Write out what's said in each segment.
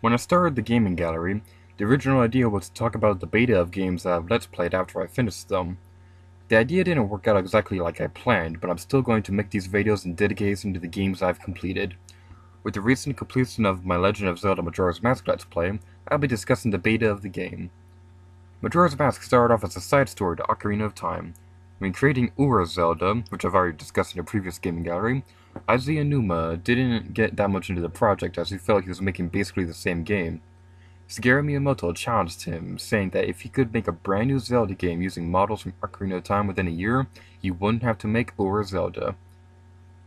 When I started the gaming gallery, the original idea was to talk about the beta of games that I've Let's Played after I finished them. The idea didn't work out exactly like I planned, but I'm still going to make these videos in dedication to the games I've completed. With the recent completion of my Legend of Zelda Majora's Mask Let's Play, I'll be discussing the beta of the game. Majora's Mask started off as a side story to Ocarina of Time. When creating Ura's Zelda, which I've already discussed in a previous gaming gallery, Isaiah Numa didn't get that much into the project as he felt he was making basically the same game. Shigeru Miyamoto challenged him, saying that if he could make a brand new Zelda game using models from Ocarina of Time within a year, he wouldn't have to make Ura Zelda.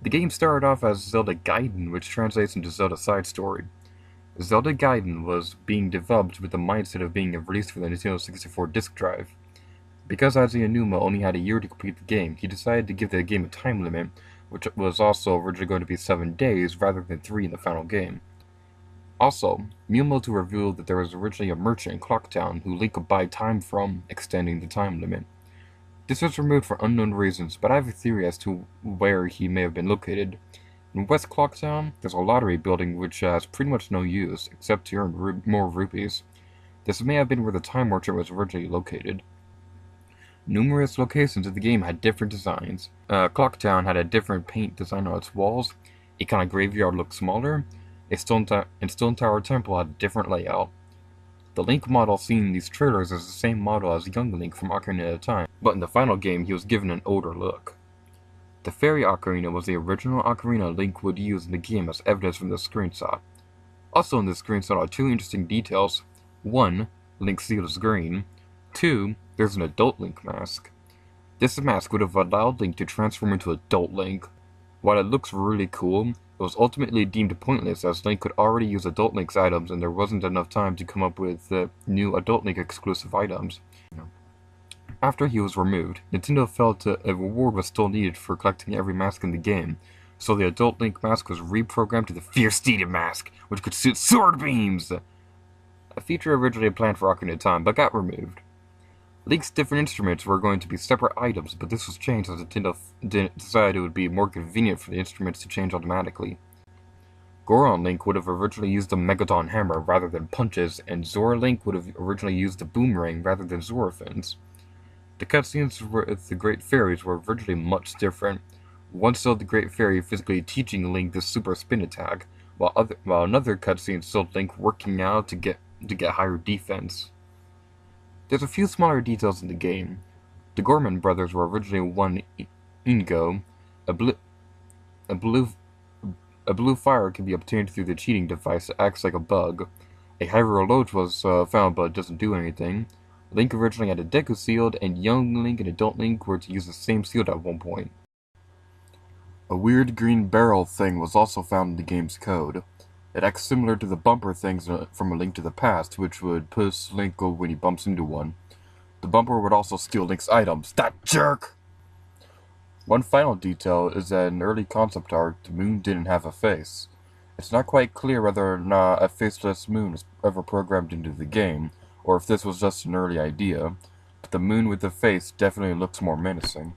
The game started off as Zelda Gaiden, which translates into Zelda Side Story. Zelda Gaiden was being developed with the mindset of being released for the Nintendo 64 disk drive. Because Isaiah Numa only had a year to complete the game, he decided to give the game a time limit, which was also originally going to be 7 days rather than 3 in the final game. Also, Miyamoto revealed that there was originally a merchant in Clocktown who Link could buy time from, extending the time limit. This was removed for unknown reasons, but I have a theory as to where he may have been located. In West Clocktown, there's a lottery building which has pretty much no use, except to earn more rupees. This may have been where the Time Merchant was originally located. Numerous locations of the game had different designs. Clocktown had a different paint design on its walls, a kind of graveyard looked smaller, and Stone Tower Temple had a different layout. The Link model seen in these trailers is the same model as Young Link from Ocarina of Time, but in the final game he was given an older look. The Fairy Ocarina was the original ocarina Link would use in the game as evidence from this screenshot. Also in this screenshot are 2 interesting details. 1. Link's seal is green. 2. There's an adult Link mask. This mask would have allowed Link to transform into adult Link. While it looks really cool, it was ultimately deemed pointless as Link could already use adult Link's items and there wasn't enough time to come up with new adult Link exclusive items. After he was removed, Nintendo felt a reward was still needed for collecting every mask in the game, so the adult Link mask was reprogrammed to the Fierce Steeded mask, which could shoot sword beams! A feature originally planned for Ocarina of Time, but got removed. Link's different instruments were going to be separate items, but this was changed as Nintendo decided it would be more convenient for the instruments to change automatically. Goron Link would have originally used the Megadon Hammer rather than punches, and Zora Link would have originally used the Boomerang rather than Zora Fins. The cutscenes with the Great Fairies were originally much different. One showed the Great Fairy physically teaching Link the Super Spin attack, while another cutscene showed Link working out to get higher defense. There's a few smaller details in the game. The Gorman brothers were originally one Ingo. A blue fire can be obtained through the cheating device that acts like a bug. A Hyrule Loach was found but doesn't do anything. Link originally had a Deku Shield, and Young Link and Adult Link were to use the same shield at one point. A weird green barrel thing was also found in the game's code. It acts similar to the bumper things from A Link to the Past, which would push Link when he bumps into one. The bumper would also steal Link's items. That jerk! One final detail is that in early concept art, the moon didn't have a face. It's not quite clear whether or not a faceless moon was ever programmed into the game, or if this was just an early idea, but the moon with the face definitely looks more menacing.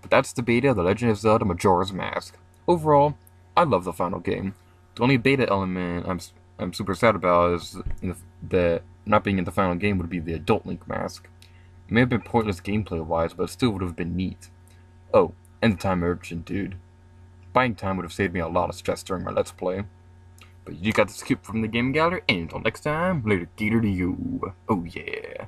But that's the beta of The Legend of Zelda Majora's Mask. Overall, I love the final game. The only beta element I'm super sad about is the not being in the final game would be the Adult Link mask. It may have been pointless gameplay-wise, but it still would have been neat. Oh, and the Time Merchant dude. Buying time would have saved me a lot of stress during my Let's Play. But you got the scoop from the gaming gallery, and until next time, later gator to you. Oh yeah.